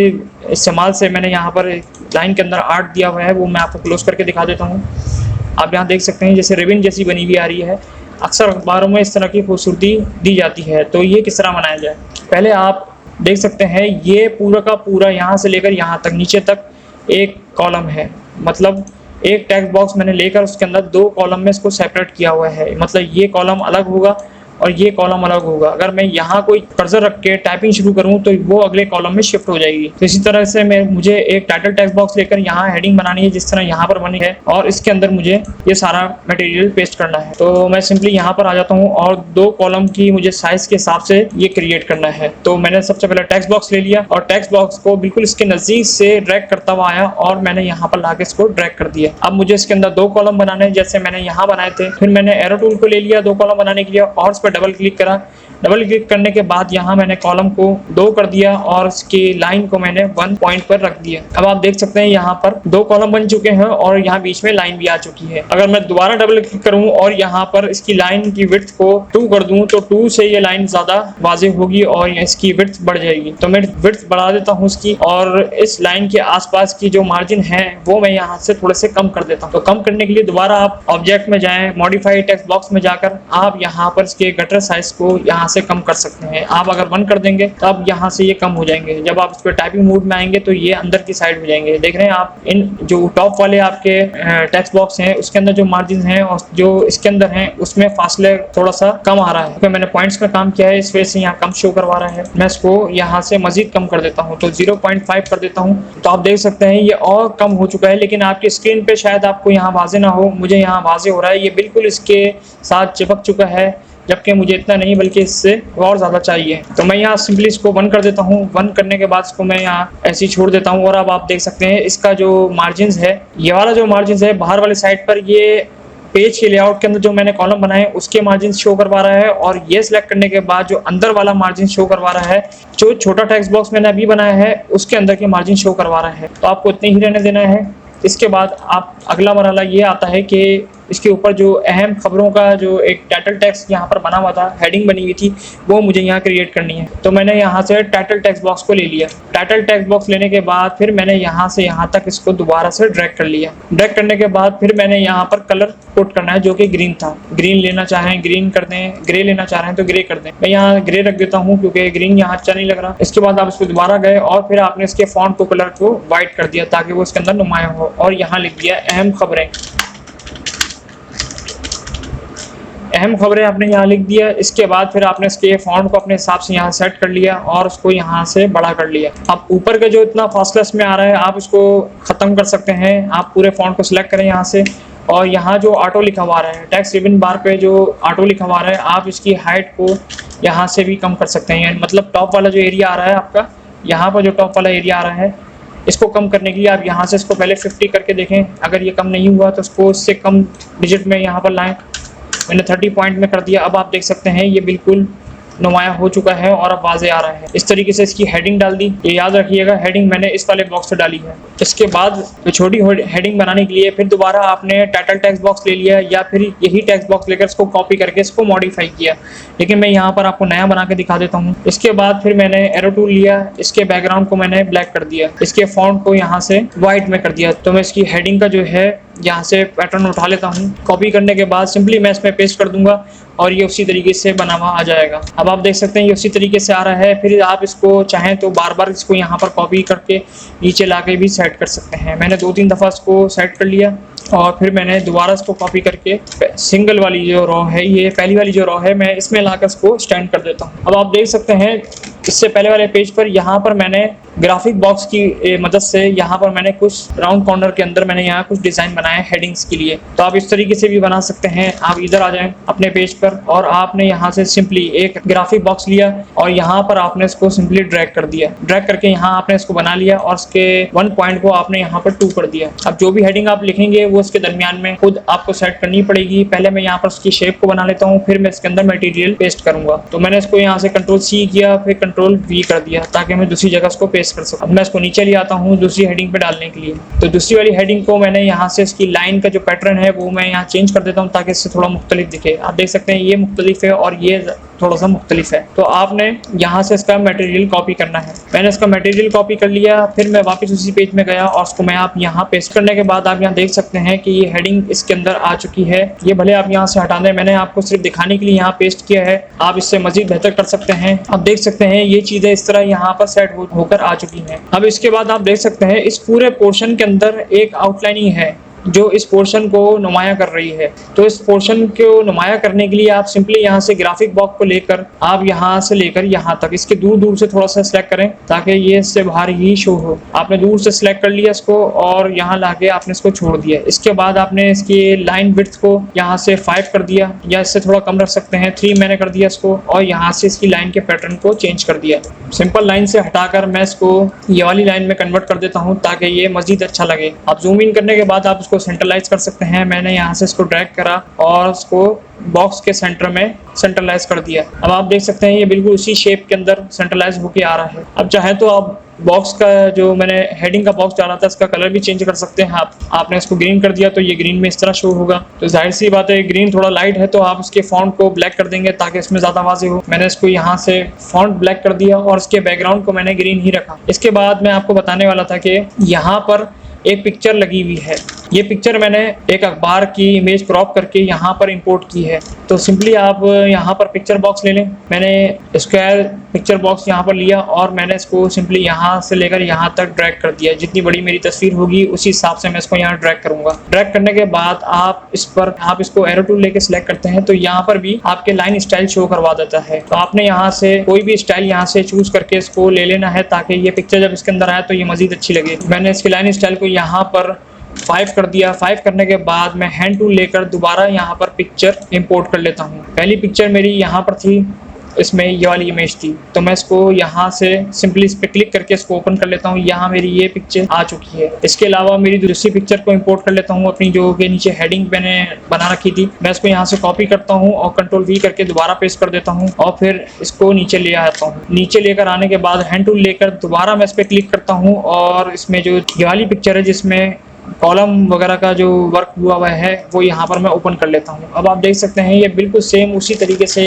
इस्तेमाल से मैंने यहाँ पर लाइन के अंदर आर्ट दिया हुआ है, वो मैं आपको क्लोज करके दिखा देता हूँ। आप यहाँ देख सकते हैं जैसे रिबन जैसी बनी हुई आ रही है। अक्सर अखबारों में इस तरह की खूबसूरती दी जाती है। तो ये किस तरह बनाया जाए, पहले आप देख सकते हैं ये पूरा का पूरा यहाँ से लेकर यहाँ तक नीचे तक एक कॉलम है। मतलब एक टेक्स्ट बॉक्स मैंने लेकर उसके अंदर 2 कॉलम में इसको सेपरेट किया हुआ है। मतलब ये कॉलम अलग होगा और ये कॉलम अलग होगा। अगर मैं यहाँ कोई कर्सर रख के टाइपिंग शुरू करूँ तो वो अगले कॉलम में शिफ्ट हो जाएगी। तो इसी तरह से मुझे एक टाइटल टेक्स्ट बॉक्स लेकर यहाँ हेडिंग बनानी है जिस तरह यहाँ पर बनी है और इसके अंदर मुझे ये सारा मटेरियल पेस्ट करना है। तो मैं सिंपली यहाँ पर आ जाता हूँ और 2 कॉलम की मुझे साइज के हिसाब से ये क्रिएट करना है। तो मैंने सबसे पहले टेक्स्ट बॉक्स ले लिया और टेक्स्ट बॉक्स को बिल्कुल इसके नज़दीक से ड्रैग करता हुआ आया और मैंने यहाँ पर लाके इसको ड्रैग कर दिया। अब मुझे इसके अंदर 2 कॉलम बनाने हैं जैसे मैंने यहाँ बनाए थे। फिर मैंने एरो टूल को ले लिया 2 कॉलम बनाने के लिए और उस पर डबल क्लिक करा। डबल क्लिक करने के बाद यहाँ मैंने कॉलम को 2 कर दिया और इसकी लाइन को मैंने 1 पॉइंट पर रख दिया। अब आप देख सकते हैं यहाँ पर 2 कॉलम बन चुके हैं और यहाँ बीच में लाइन भी आ चुकी है। अगर मैं दोबारा डबल क्लिक करूँ और यहाँ पर इसकी लाइन की विड्थ को 2 कर दूँ तो 2 से ये लाइन ज़्यादा वाज़ेह होगी और इसकी विड्थ बढ़ जाएगी। तो मैं विड्थ बढ़ा देता हूँ इसकी और इस लाइन के आसपास की जो मार्जिन है वो मैं यहाँ से थोड़े से कम कर देता हूँ। तो कम करने के लिए दोबारा आप ऑब्जेक्ट में जाएँ, मॉडिफाई टेक्स्ट बॉक्स में जाकर आप यहाँ पर इसके गटर साइज को यहाँ से कम कर सकते हैं। आप अगर 1 कर देंगे तो अब यहाँ से ये कम हो जाएंगे। जब आप इस पर टाइपिंग मोड में आएंगे तो ये अंदर की साइड हो जाएंगे। देख रहे हैं आप, इन जो टॉप वाले आपके टेक्स्ट बॉक्स हैं उसके अंदर जो मार्जिन है और जो इसके अंदर है उसमें फासले थोड़ा सा कम आ रहा है, क्योंकि मैंने पॉइंट्स में काम किया है इस वजह से यहाँ कम शो करवा रहा है। मैं इसको यहाँ से मजीद कम कर देता हूँ, तो 0.5 कर देता हूँ। तो आप देख सकते हैं ये और कम हो चुका है, लेकिन आपकी स्क्रीन पे शायद आपको यहाँ वाजे ना हो, मुझे यहाँ वाजे हो रहा है। ये बिल्कुल इसके साथ चिपक चुका है, जबकि मुझे इतना नहीं बल्कि इससे और ज़्यादा चाहिए। तो मैं यहाँ सिंपली इसको 1 कर देता हूँ। 1 करने के बाद इसको मैं यहाँ ऐसे ही छोड़ देता हूँ। और अब आप देख सकते हैं इसका जो मार्जिन है, ये वाला जो मार्जिन है बाहर वाली साइड पर, ये पेज के लेआउट के अंदर जो मैंने कॉलम बनाए उसके मार्जिन शो करवा रहा है, और ये सिलेक्ट करने के बाद जो अंदर वाला मार्जिन शो करवा रहा है, जो छोटा टेक्स्ट बॉक्स मैंने अभी बनाया है उसके अंदर के मार्जिन शो करवा रहा है। तो आपको इतने ही रहने देना है। इसके बाद आप अगला मरहला ये आता है कि इसके ऊपर जो अहम खबरों का जो एक टाइटल टेक्स्ट यहाँ पर बना हुआ था, हेडिंग बनी हुई थी, वो मुझे यहाँ क्रिएट करनी है। तो मैंने यहाँ से टाइटल टेक्स्ट बॉक्स को ले लिया। टाइटल टेक्स्ट बॉक्स लेने के बाद फिर मैंने यहाँ से यहाँ तक इसको दोबारा से ड्रैग कर लिया। ड्रैग करने के बाद फिर मैंने यहाँ पर कलर पुट करना है, जो कि ग्रीन था। ग्रीन लेना चाहें ग्रीन कर दें, ग्रे लेना चाह रहे हैं तो ग्रे कर दें। मैं यहाँ ग्रे रख देता हूँ क्योंकि ग्रीन यहाँ अच्छा नहीं लग रहा। इसके बाद आप इसको दोबारा गए और फिर आपने इसके फॉन्ट को कलर को व्हाइट कर दिया ताकि वो इसके अंदर नुमाया हो, और यहाँ लिख दिया अहम खबरें। अहम खबरें आपने यहाँ लिख दिया। इसके बाद फिर आपने इसके फॉन्ट को अपने हिसाब से यहाँ सेट कर लिया और उसको यहाँ से बड़ा कर लिया। अब ऊपर का जो इतना फासला इसमें आ रहा है आप इसको ख़त्म कर सकते हैं। आप पूरे फॉन्ट को सिलेक्ट करें यहाँ से, और यहाँ जो ऑटो लिखा हुआ है, टेक्स्ट रिबन बार पे जो ऑटो लिखा हुआ है, आप इसकी हाइट को यहाँ से भी कम कर सकते हैं। मतलब टॉप वाला जो एरिया आ रहा है आपका, यहाँ पर जो टॉप वाला एरिया आ रहा है, इसको कम करने के लिए आप यहाँ से इसको पहले 50 करके देखें। अगर ये कम नहीं हुआ तो उसको इससे कम डिजिट में यहाँ पर लाएं। मैंने 30 पॉइंट में कर दिया। अब आप देख सकते हैं ये बिल्कुल नुमाया हो चुका है और अब वाजे आ रहा है। इस तरीके से इसकी हेडिंग डाल दी। ये याद रखिएगा, हेडिंग मैंने इस वाले बॉक्स से डाली है। इसके बाद छोटी हेडिंग बनाने के लिए फिर दोबारा आपने टाइटल टेक्स्ट बॉक्स ले लिया, या फिर यही टेक्स्ट बॉक्स लेकर इसको कॉपी करके इसको मॉडिफाई किया, लेकिन मैं यहाँ पर आपको नया बना के दिखा देता हूँ। इसके बाद फिर मैंने एरो टूल लिया, इसके बैकग्राउंड को मैंने ब्लैक कर दिया, इसके फॉन्ट को यहाँ से व्हाइट में कर दिया। तो मैं इसकी हेडिंग का जो है यहाँ से पैटर्न उठा लेता हूँ। कॉपी करने के बाद सिंपली मैं इसमें पेस्ट कर दूंगा और ये उसी तरीके से बना हुआ आ जाएगा। अब आप देख सकते हैं ये उसी तरीके से आ रहा है। फिर आप इसको चाहें तो बार बार इसको यहाँ पर कॉपी करके नीचे लाके भी सेट कर सकते हैं। मैंने 2-3 दफ़ा इसको सेट कर लिया और फिर मैंने दोबारा इसको कॉपी करके सिंगल वाली जो रो है, ये पहली वाली जो रो है, मैं इसमें लाकर इसको स्टैंड कर देता हूँ। अब आप देख सकते हैं इससे पहले वाले पेज पर यहाँ पर मैंने ग्राफिक बॉक्स की मदद से यहाँ पर मैंने कुछ राउंड कॉर्नर के अंदर मैंने यहाँ कुछ डिज़ाइन बनाए हेडिंग्स के लिए। तो आप इस तरीके से भी बना सकते हैं। आप इधर आ जाएं अपने पेज पर और आपने यहाँ से सिंपली एक ग्राफिक बॉक्स लिया और यहाँ पर आपने इसको सिंपली ड्रैग कर दिया। ड्रैग करके यहाँ आपने इसको बना लिया और इसके 1 पॉइंट को आपने यहाँ पर 2 कर दिया। अब जो भी हेडिंग आप लिखेंगे वो इसके दरमियान में खुद आपको सेट करनी पड़ेगी। पहले मैं यहाँ पर उसकी शेप को बना लेता हूँ, फिर मैं इसके अंदर मटेरियल पेस्ट करूंगा। तो मैंने इसको यहाँ से Ctrl+C किया, फिर Ctrl+V कर दिया ताकि मैं दूसरी जगह इसको पेस्ट कर सकूं। अब मैं इसको नीचे ले आता हूँ दूसरी हेडिंग पे डालने के लिए। तो दूसरी वाली हेडिंग को मैंने यहाँ से इसकी लाइन का जो पैटर्न है वो मैं यहाँ चेंज कर देता हूँ ताकि इससे थोड़ा मुख्तलिफ दिखे। आप देख सकते हैं ये मुख्तलिफ है और ये थोड़ा सा मुख्तलिफ है। तो आपने यहाँ से इसका मटेरियल कॉपी करना है। मैंने इसका मटेरियल कॉपी कर लिया, फिर मैं वापस उसी पेज में गया और उसको मैं आप यहाँ पेस्ट करने के बाद आप यहाँ देख सकते हैं कि ये हेडिंग इसके अंदर आ चुकी है। ये भले आप यहाँ से हटा दें, मैंने आपको सिर्फ दिखाने के लिए यहाँ पेस्ट किया है। आप इससे मजीद बेहतर कर सकते हैं। आप देख सकते हैं ये चीज़ें इस तरह यहाँ पर सेट होकर आ चुकी हैं। अब इसके बाद आप देख सकते हैं इस पूरे पोर्शन के अंदर एक आउटलाइनिंग है जो इस पोर्शन को नुमाया कर रही है। तो इस पोर्शन को नुमाया करने के लिए आप सिंपली यहाँ से ग्राफिक बॉक्स को लेकर आप यहाँ से लेकर यहाँ तक इसके दूर दूर से थोड़ा सा सिलेक्ट करें ताकि ये इससे बाहर ही शो हो। आपने दूर से सिलेक्ट कर लिया इसको और यहाँ लाके आपने इसको छोड़ दिया। इसके बाद आपने इसकी लाइन विड्थ को यहाँ से 5 कर दिया, या इससे थोड़ा कम रख सकते हैं, 3 मैंने कर दिया इसको, और यहाँ से इसकी लाइन के पैटर्न को चेंज कर दिया। सिंपल लाइन से हटाकर मैं इसको ये वाली लाइन में कन्वर्ट कर देता हूँ ताकि ये मजीद अच्छा लगे। आप जूम इन करने के बाद आप इसको सेंट्रलाइज कर सकते हैं। मैंने यहाँ से इसको ड्रैग करा और उसको बॉक्स के सेंटर में सेंट्रलाइज कर दिया। अब आप देख सकते हैं ये बिल्कुल उसी शेप के अंदर सेंट्रलाइज होके आ रहा है। अब चाहे तो आप बॉक्स का जो मैंने हेडिंग का बॉक्स डाला था इसका कलर भी चेंज कर सकते हैं। आपने इसको ग्रीन कर दिया तो ये ग्रीन में इस तरह शो होगा। तो जाहिर सी बात है ग्रीन थोड़ा लाइट है तो आप इसके फॉन्ट को ब्लैक कर देंगे ताकि इसमें ज़्यादा वाज़ेह हो। मैंने इसको यहाँ से फॉन्ट ब्लैक कर दिया और इसके बैकग्राउंड को मैंने ग्रीन ही रखा। इसके बाद मैं आपको बताने वाला था कि यहाँ पर एक पिक्चर लगी हुई है। ये पिक्चर मैंने एक अखबार की इमेज क्रॉप करके यहाँ पर इंपोर्ट की है। तो सिंपली आप यहाँ पर पिक्चर बॉक्स ले लें। मैंने स्क्वायर पिक्चर बॉक्स यहाँ पर लिया और मैंने इसको सिंपली यहाँ से लेकर यहाँ तक ड्रैग कर दिया। जितनी बड़ी मेरी तस्वीर होगी उसी हिसाब से मैं इसको यहाँ ड्रैग करूंगा। ड्रैग करने के बाद आप इसको एरो टूल लेके सिलेक्ट करते हैं तो यहाँ पर भी आपके लाइन स्टाइल शो करवा देता है। तो आपने यहाँ से कोई भी स्टाइल यहाँ से चूज करके इसको ले लेना है ताकि ये पिक्चर जब इसके अंदर आए तो ये मजीद अच्छी लगे। मैंने इसकी लाइन स्टाइल को यहाँ पर 5 कर दिया। 5 करने के बाद मैं हैंड टूल लेकर दोबारा यहाँ पर पिक्चर इंपोर्ट कर लेता हूँ। पहली पिक्चर मेरी यहाँ पर थी, इसमें ये वाली इमेज थी, तो मैं इसको यहाँ से सिंपली इस पे क्लिक करके इसको ओपन कर लेता हूँ। यहाँ मेरी ये पिक्चर आ चुकी है। इसके अलावा मेरी दूसरी पिक्चर को इंपोर्ट कर लेता हूँ अपनी, जो के नीचे हेडिंग मैंने बना रखी थी। मैं इसको यहाँ से कॉपी करता हूँ और Ctrl+V करके दोबारा पेस्ट कर देता हूँ और फिर इसको नीचे ले आता हूँ। नीचे लेकर आने के बाद हैंड टूल लेकर दोबारा मैं इस पर क्लिक करता हूँ और इसमें जो ये वाली पिक्चर है जिसमें कॉलम वगैरह का जो वर्क हुआ हुआ है वो यहाँ पर मैं ओपन कर लेता हूँ। अब आप देख सकते हैं ये बिल्कुल सेम उसी तरीके से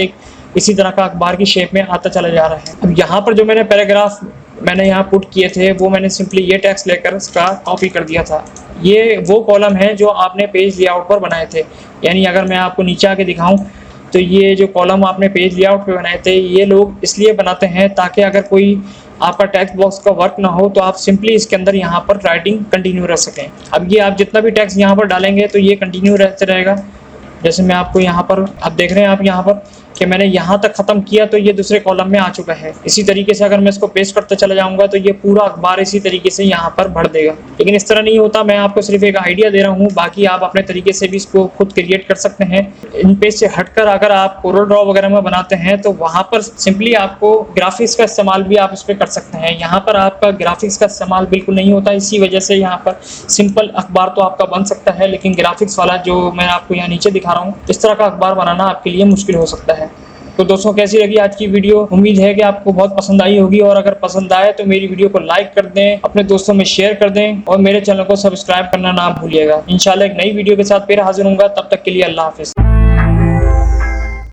इसी तरह का अखबार की शेप में आता चला जा रहा है। अब यहाँ पर जो मैंने पैराग्राफ मैंने यहाँ पुट किए थे वो मैंने सिंपली ये टेक्स्ट लेकर इसका कॉपी कर दिया था। ये वो कॉलम है जो आपने पेज लेआउट पर बनाए थे। यानी अगर मैं आपको नीचे आके दिखाऊं तो ये जो कॉलम आपने पेज लेआउट पे बनाए थे ये लोग इसलिए बनाते हैं ताकि अगर कोई आपका टेक्स्ट बॉक्स का वर्क ना हो तो आप सिंपली इसके अंदर यहाँ पर राइटिंग कंटिन्यू रख सकें। अब ये आप जितना भी टेक्स्ट यहाँ पर डालेंगे तो ये कंटिन्यू रहते रहेगा। जैसे मैं आपको यहाँ पर आप देख रहे हैं आप यहाँ पर कि मैंने यहाँ तक खत्म किया तो ये दूसरे कॉलम में आ चुका है। इसी तरीके से अगर मैं इसको पेस्ट करते चला जाऊंगा तो ये पूरा अखबार इसी तरीके से यहाँ पर भर देगा। लेकिन इस तरह नहीं होता, मैं आपको सिर्फ एक आइडिया दे रहा हूँ, बाकी आप अपने तरीके से भी इसको खुद क्रिएट कर सकते हैं। इन पेज से हटकर अगर आप कोरल ड्रॉ वगैरह में बनाते हैं तो वहाँ पर सिंपली आपको ग्राफिक्स का इस्तेमाल भी आप इस पर कर सकते हैं। यहाँ पर आपका ग्राफिक्स का इस्तेमाल बिल्कुल नहीं होता, इसी वजह से यहाँ पर सिंपल अखबार तो आपका बन सकता है लेकिन ग्राफिक्स वाला जो मैं आपको यहाँ नीचे दिखा रहा हूँ इस तरह का अखबार बनाना आपके लिए मुश्किल हो सकता है। तो दोस्तों कैसी लगी आज की वीडियो? उम्मीद है कि आपको बहुत पसंद आई होगी और अगर पसंद आए तो मेरी वीडियो को लाइक कर दें, अपने दोस्तों में शेयर कर दें और मेरे चैनल को सब्सक्राइब करना ना भूलिएगा। इंशाल्लाह एक नई वीडियो के साथ फिर हाजिर होऊंगा, तब तक के लिए अल्लाह हाफिज़।